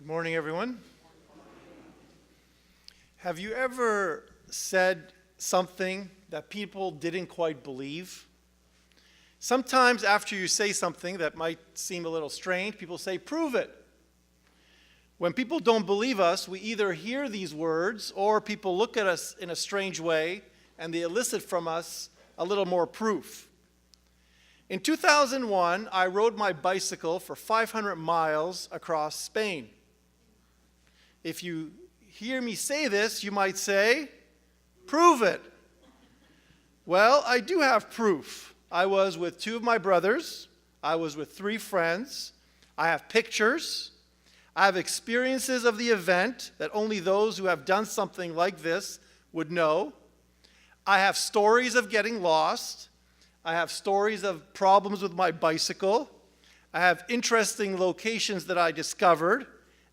Good morning, everyone. Have you ever said something that people didn't quite believe? Sometimes after you say something that might seem a little strange, people say, "Prove it." When people don't believe us, we either hear these words or people look at us in a strange way and they elicit from us a little more proof. In 2001, I rode my bicycle for 500 miles across Spain. If you hear me say this, you might say, "Prove it." Well, I do have proof. I was with two of my brothers. I was with three friends. I have pictures. I have experiences of the event that only those who have done something like this would know. I have stories of getting lost. I have stories of problems with my bicycle. I have interesting locations that I discovered,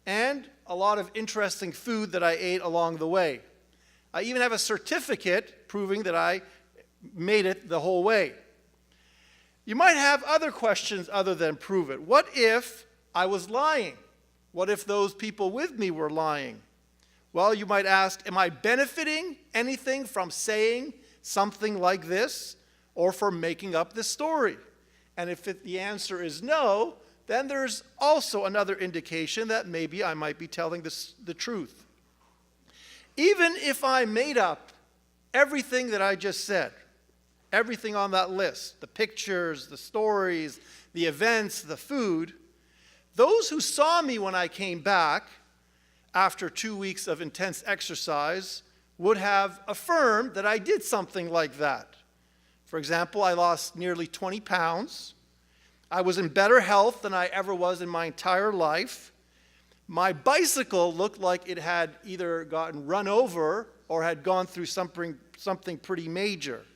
and a lot of interesting food that I ate along the way. I even have a certificate proving that I made it the whole way. You might have other questions other than prove it. What if I was lying? What if those people with me were lying? Well, you might ask, am I benefiting anything from saying something like this or from making up this story? And if the answer is no, then there's also another indication that maybe I might be telling the truth. Even if I made up everything that I just said, everything on that list, the pictures, the stories, the events, the food, those who saw me when I came back after 2 weeks of intense exercise would have affirmed that I did something like that. For example, I lost nearly 20 pounds. I was in better health than I ever was in my entire life. My bicycle looked like it had either gotten run over or had gone through something pretty major.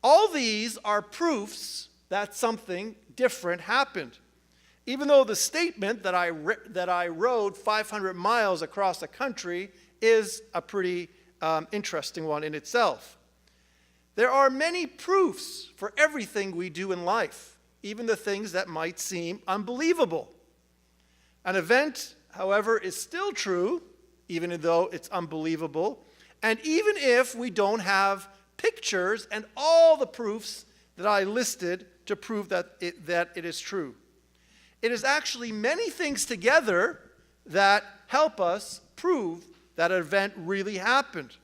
All these are proofs that something different happened. Even though the statement that I rode 500 miles across the country is a pretty interesting one in itself. There are many proofs for everything we do in life, even the things that might seem unbelievable. An event, however, is still true, even though it's unbelievable, and even if we don't have pictures and all the proofs that I listed to prove that it is true. It is actually many things together that help us prove that an event really happened.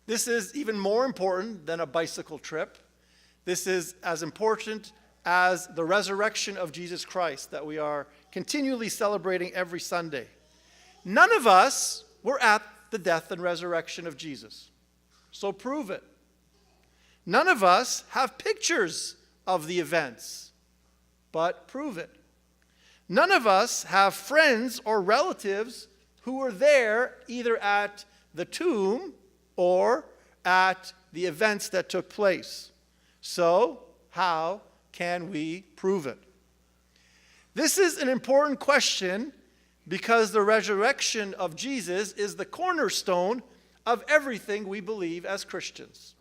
This is even more important than a bicycle trip. This is as important as the resurrection of Jesus Christ that we are continually celebrating every Sunday. None of us were at the death and resurrection of Jesus, so prove it. None of us have pictures of the events, but prove it. None of us have friends or relatives who were there either at the tomb or at the events that took place. So, how can we prove it? This is an important question because the resurrection of Jesus is the cornerstone of everything we believe as Christians.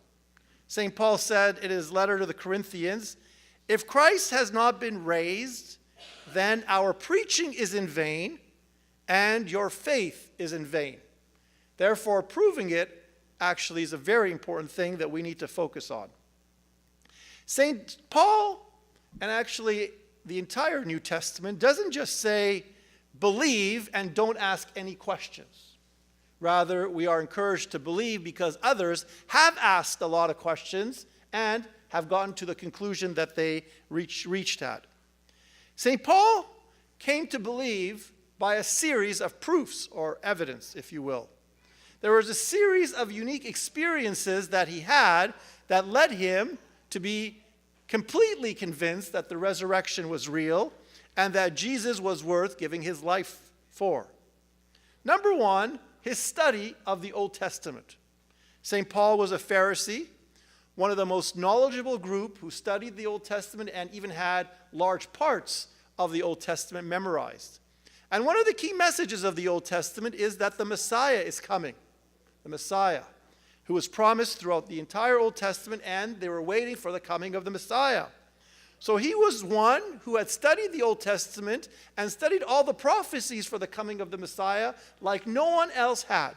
St. Paul said in his letter to the Corinthians, "If Christ has not been raised, then our preaching is in vain, and your faith is in vain." Therefore, proving it actually is a very important thing that we need to focus on. St. Paul, and actually the entire New Testament, doesn't just say, believe and don't ask any questions. Rather, we are encouraged to believe because others have asked a lot of questions and have gotten to the conclusion that they reached at. St. Paul came to believe by a series of proofs or evidence, if you will. There was a series of unique experiences that he had that led him to be completely convinced that the resurrection was real and that Jesus was worth giving his life for. Number one, his study of the Old Testament. St. Paul was a Pharisee, one of the most knowledgeable group who studied the Old Testament and even had large parts of the Old Testament memorized. And one of the key messages of the Old Testament is that the Messiah is coming. The Messiah, who was promised throughout the entire Old Testament, and they were waiting for the coming of the Messiah. So he was one who had studied the Old Testament and studied all the prophecies for the coming of the Messiah like no one else had.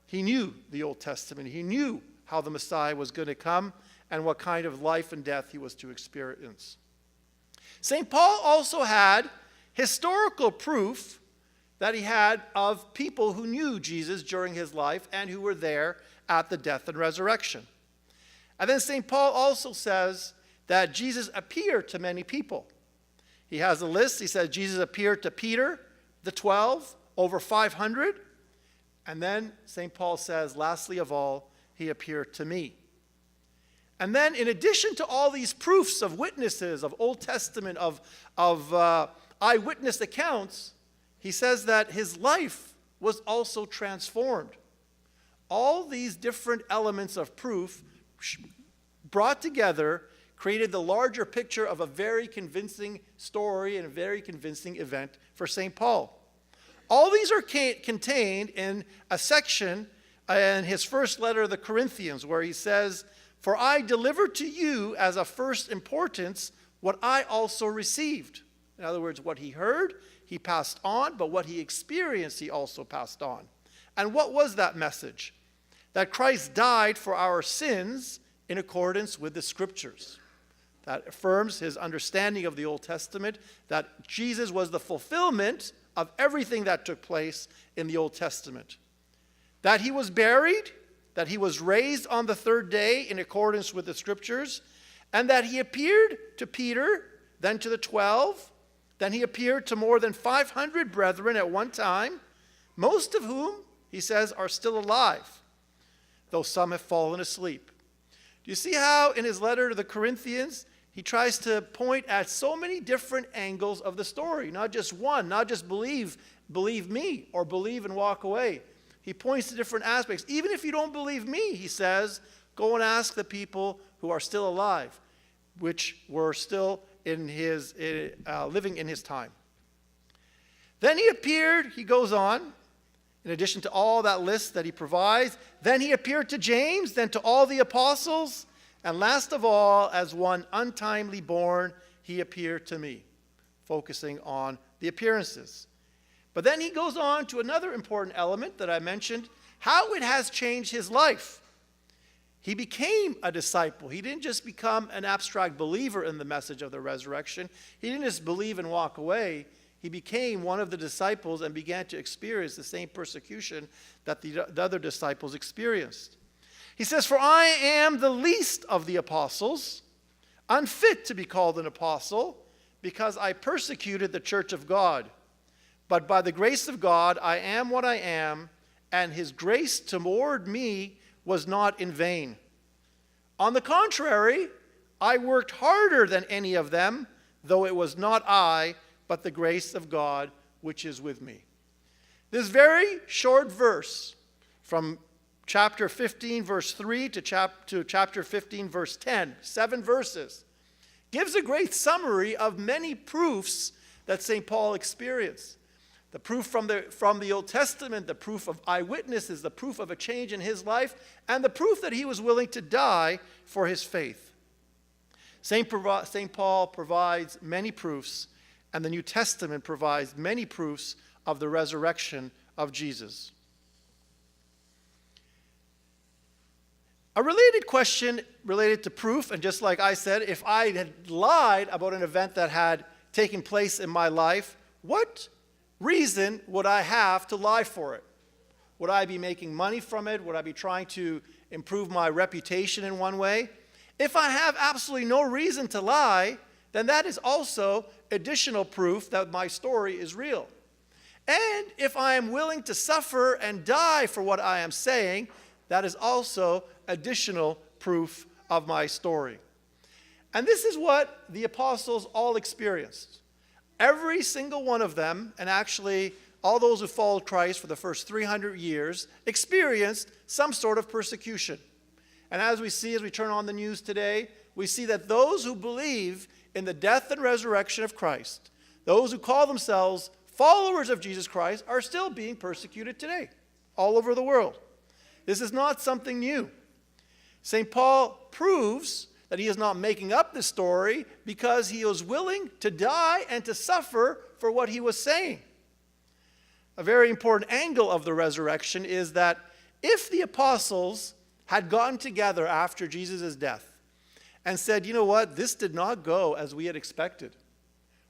He knew the Old Testament. He knew how the Messiah was going to come and what kind of life and death he was to experience. St. Paul also had historical proof that he had of people who knew Jesus during his life and who were there at the death and resurrection. And then St. Paul also says that Jesus appeared to many people. He has a list. He says Jesus appeared to Peter, the 12, over 500. And then St. Paul says, lastly of all, he appeared to me. And then in addition to all these proofs of witnesses, of Old Testament, of eyewitness accounts, he says that his life was also transformed. All these different elements of proof brought together created the larger picture of a very convincing story and a very convincing event for St. Paul. All these are contained in a section in his first letter to the Corinthians where he says, "For I delivered to you as of first importance what I also received." In other words, what he heard, he passed on, but what he experienced, he also passed on. And what was that message? That Christ died for our sins in accordance with the Scriptures. That affirms his understanding of the Old Testament, that Jesus was the fulfillment of everything that took place in the Old Testament. That he was buried, that he was raised on the third day in accordance with the Scriptures, and that he appeared to Peter, then to the 12, then he appeared to more than 500 brethren at one time, most of whom, he says, are still alive, though some have fallen asleep. Do you see how in his letter to the Corinthians, he tries to point at so many different angles of the story, not just one, not just believe me, or believe and walk away. He points to different aspects. Even if you don't believe me, he says, go and ask the people who are still alive, which were still in his living in his time. Then he appeared, he goes on, in addition to all that list that he provides, then he appeared to James, then to all the apostles, and last of all, as one untimely born, he appeared to me, focusing on the appearances. But then he goes on to another important element that I mentioned, how it has changed his life. He became a disciple. He didn't just become an abstract believer in the message of the resurrection. He didn't just believe and walk away. He became one of the disciples and began to experience the same persecution that the other disciples experienced. He says, "For I am the least of the apostles, unfit to be called an apostle, because I persecuted the church of God. But by the grace of God I am what I am, and his grace toward me was not in vain. On the contrary, I worked harder than any of them, though it was not I, but the grace of God which is with me." This very short verse from chapter 15, verse 3 to chapter 15, verse 10, 7 verses, gives a great summary of many proofs that St. Paul experienced. The proof from the Old Testament, the proof of eyewitnesses, the proof of a change in his life, and the proof that he was willing to die for his faith. St. Paul provides many proofs, and the New Testament provides many proofs of the resurrection of Jesus. A related question related to proof, and just like I said, if I had lied about an event that had taken place in my life, what reason would I have to lie for it? Would I be making money from it? Would I be trying to improve my reputation in one way? If I have absolutely no reason to lie, then that is also additional proof that my story is real. And if I am willing to suffer and die for what I am saying, that is also additional proof of my story. And this is what the apostles all experienced. Every single one of them, and actually all those who followed Christ for the first 300 years, experienced some sort of persecution. And as we turn on the news today, we see that those who believe in the death and resurrection of Christ, those who call themselves followers of Jesus Christ, are still being persecuted today, all over the world. This is not something new. St. Paul proves that he is not making up the story because he was willing to die and to suffer for what he was saying. A very important angle of the resurrection is that if the apostles had gotten together after Jesus' death and said, you know what, this did not go as we had expected.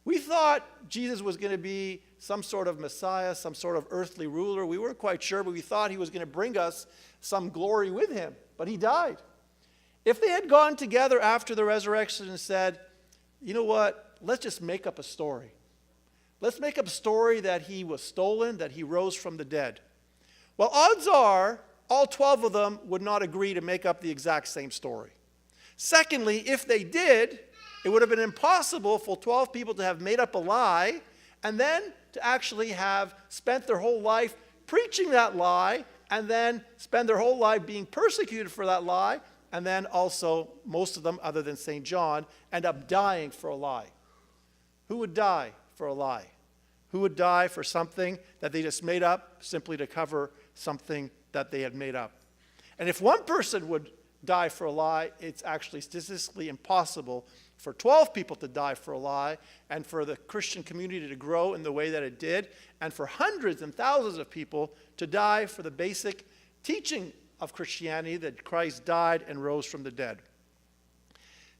We thought Jesus was going to be some sort of Messiah, some sort of earthly ruler. We weren't quite sure, but we thought he was going to bring us some glory with him. But he died. If they had gone together after the resurrection and said, you know what, let's just make up a story. Let's make up a story that he was stolen, that he rose from the dead. Well, odds are all 12 of them would not agree to make up the exact same story. Secondly, if they did, it would have been impossible for 12 people to have made up a lie and then to actually have spent their whole life preaching that lie and then spend their whole life being persecuted for that lie, and then also, most of them, other than St. John, end up dying for a lie. Who would die for a lie? Who would die for something that they just made up simply to cover something that they had made up? And if one person would die for a lie, it's actually statistically impossible for 12 people to die for a lie, and for the Christian community to grow in the way that it did, and for hundreds and thousands of people to die for the basic teaching of Christianity, that Christ died and rose from the dead.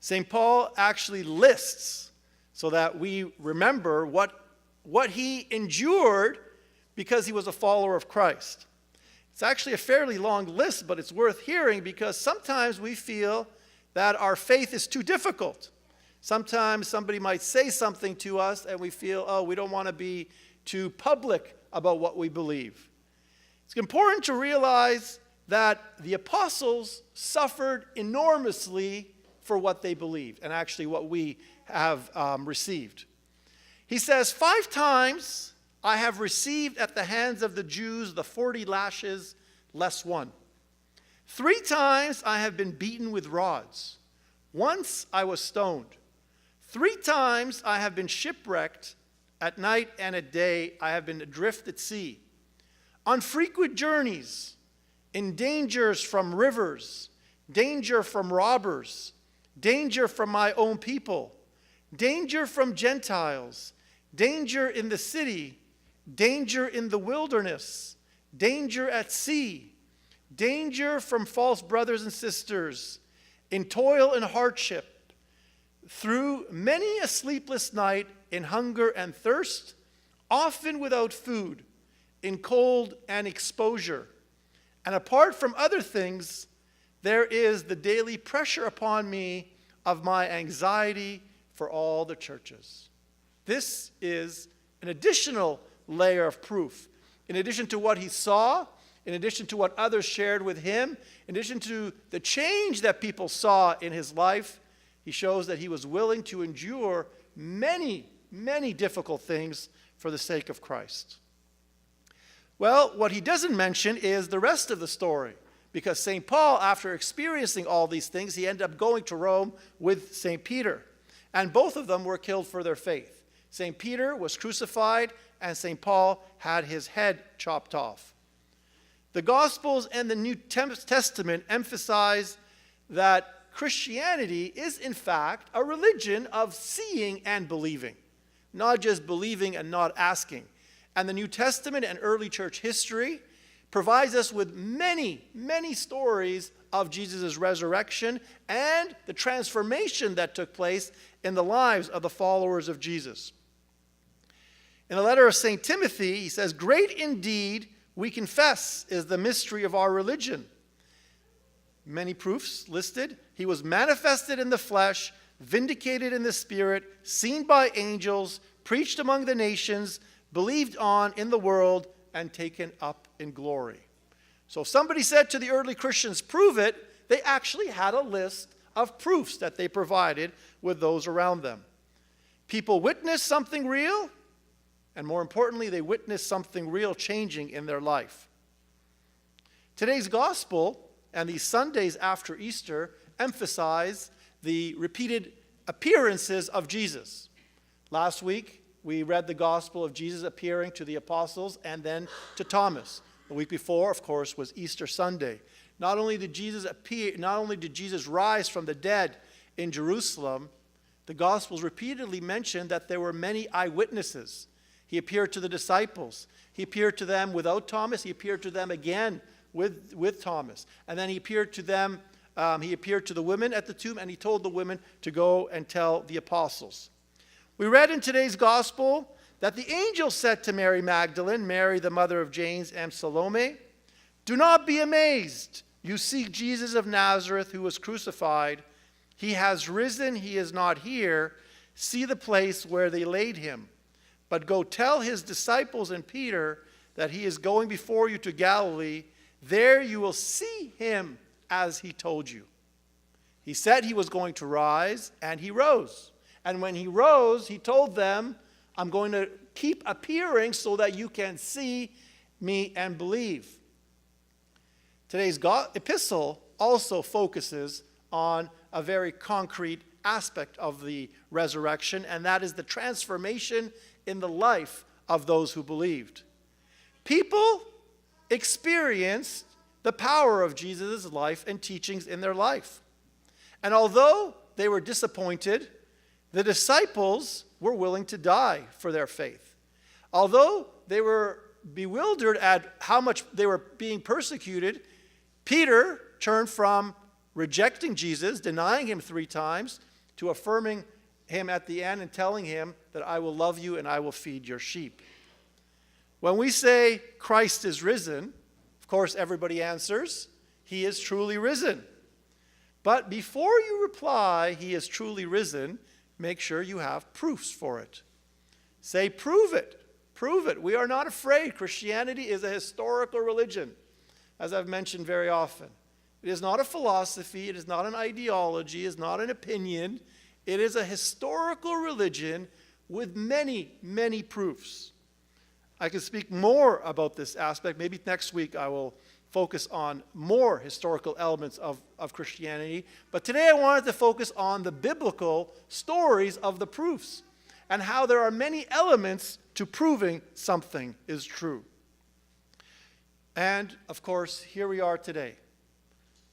St. Paul actually lists, so that we remember what he endured because he was a follower of Christ. It's actually a fairly long list, but it's worth hearing because sometimes we feel that our faith is too difficult. Sometimes somebody might say something to us and we feel, oh, we don't want to be too public about what we believe. It's important to realize that the apostles suffered enormously for what they believed and actually what we have received. He says, 5 times I have received at the hands of the Jews the 40 lashes less 1. 3 times I have been beaten with rods. Once I was stoned. 3 times I have been shipwrecked. At night and at day I have been adrift at sea. On frequent journeys, in dangers from rivers, danger from robbers, danger from my own people, danger from Gentiles, danger in the city, danger in the wilderness, danger at sea, danger from false brothers and sisters, in toil and hardship, through many a sleepless night, in hunger and thirst, often without food, in cold and exposure. And apart from other things, there is the daily pressure upon me of my anxiety for all the churches. This is an additional layer of proof. In addition to what he saw, in addition to what others shared with him, in addition to the change that people saw in his life, he shows that he was willing to endure many, many difficult things for the sake of Christ. Well, what he doesn't mention is the rest of the story, because St. Paul, after experiencing all these things, he ended up going to Rome with St. Peter, and both of them were killed for their faith. St. Peter was crucified, and St. Paul had his head chopped off. The Gospels and the New Testament emphasize that Christianity is, in fact, a religion of seeing and believing, not just believing and not asking. And the New Testament and early church history provides us with many, many stories of Jesus' resurrection and the transformation that took place in the lives of the followers of Jesus. In the letter of St. Timothy, he says, "Great indeed, we confess, is the mystery of our religion." Many proofs listed. He was manifested in the flesh, vindicated in the spirit, seen by angels, preached among the nations, believed on in the world, and taken up in glory. So if somebody said to the early Christians, prove it, they actually had a list of proofs that they provided with those around them. People witnessed something real, and more importantly, they witnessed something real changing in their life. Today's gospel and these Sundays after Easter emphasize the repeated appearances of Jesus. Last week, we read the gospel of Jesus appearing to the apostles and then to Thomas. The week before, of course, was Easter Sunday. Not only did Jesus appear, not only did Jesus rise from the dead in Jerusalem, the Gospels repeatedly mention that there were many eyewitnesses. He appeared to the disciples. He appeared to them without Thomas. He appeared to them again with Thomas. And then he appeared to them, he appeared to the women at the tomb, and he told the women to go and tell the apostles. We read in today's Gospel that the angel said to Mary Magdalene, Mary the mother of James and Salome, "Do not be amazed. You seek Jesus of Nazareth who was crucified. He has risen. He is not here. See the place where they laid him. But go tell his disciples and Peter that he is going before you to Galilee. There you will see him as he told you." He said he was going to rise, and he rose. And when he rose, he told them, "I'm going to keep appearing so that you can see me and believe." Today's epistle also focuses on a very concrete aspect of the resurrection, and that is the transformation in the life of those who believed. People experienced the power of Jesus' life and teachings in their life. And although they were disappointed, the disciples were willing to die for their faith. Although they were bewildered at how much they were being persecuted, Peter turned from rejecting Jesus, denying him 3 times, to affirming him at the end and telling him that I will love you and I will feed your sheep. When we say Christ is risen, of course everybody answers, he is truly risen. But before you reply, he is truly risen, make sure you have proofs for it. Say, prove it. Prove it. We are not afraid. Christianity is a historical religion, as I've mentioned very often. It is not a philosophy. It is not an ideology. It is not an opinion. It is a historical religion with many, many proofs. I can speak more about this aspect. Maybe next week I will focus on more historical elements of Christianity. But today I wanted to focus on the biblical stories of the proofs and how there are many elements to proving something is true. And, of course, here we are today,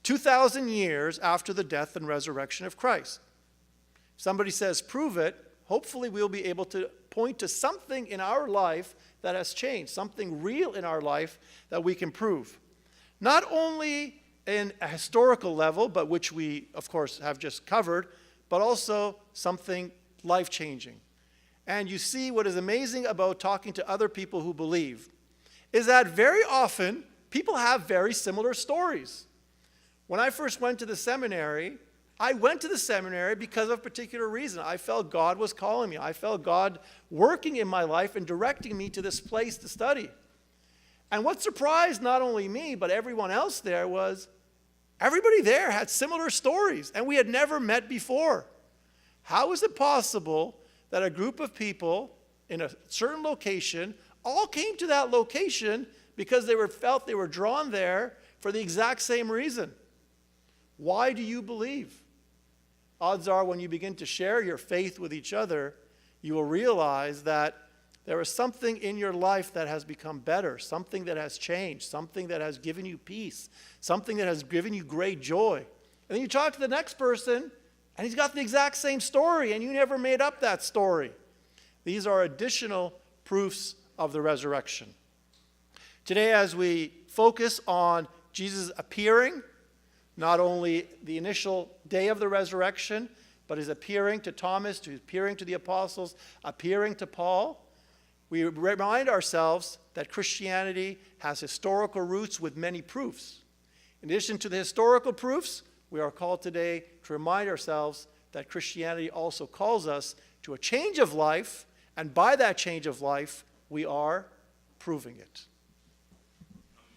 2,000 years after the death and resurrection of Christ. Somebody says, prove it. Hopefully we'll be able to point to something in our life that has changed, something real in our life that we can prove. Not only in a historical level, but which we, of course, have just covered, but also something life-changing. And you see what is amazing about talking to other people who believe is that very often people have very similar stories. When I first went to the seminary, I went to the seminary because of a particular reason. I felt God was calling me. I felt God working in my life and directing me to this place to study. And what surprised not only me, but everyone else there was everybody there had similar stories, and we had never met before. How is it possible that a group of people in a certain location all came to that location because they felt they were drawn there for the exact same reason? Why do you believe? Odds are when you begin to share your faith with each other, you will realize that there is something in your life that has become better, something that has changed, something that has given you peace, something that has given you great joy. And then you talk to the next person, and he's got the exact same story, and you never made up that story. These are additional proofs of the resurrection. Today, as we focus on Jesus appearing, not only the initial day of the resurrection, but his appearing to Thomas, to appearing to the apostles, appearing to Paul, we remind ourselves that Christianity has historical roots with many proofs. In addition to the historical proofs, we are called today to remind ourselves that Christianity also calls us to a change of life, and by that change of life, we are proving it.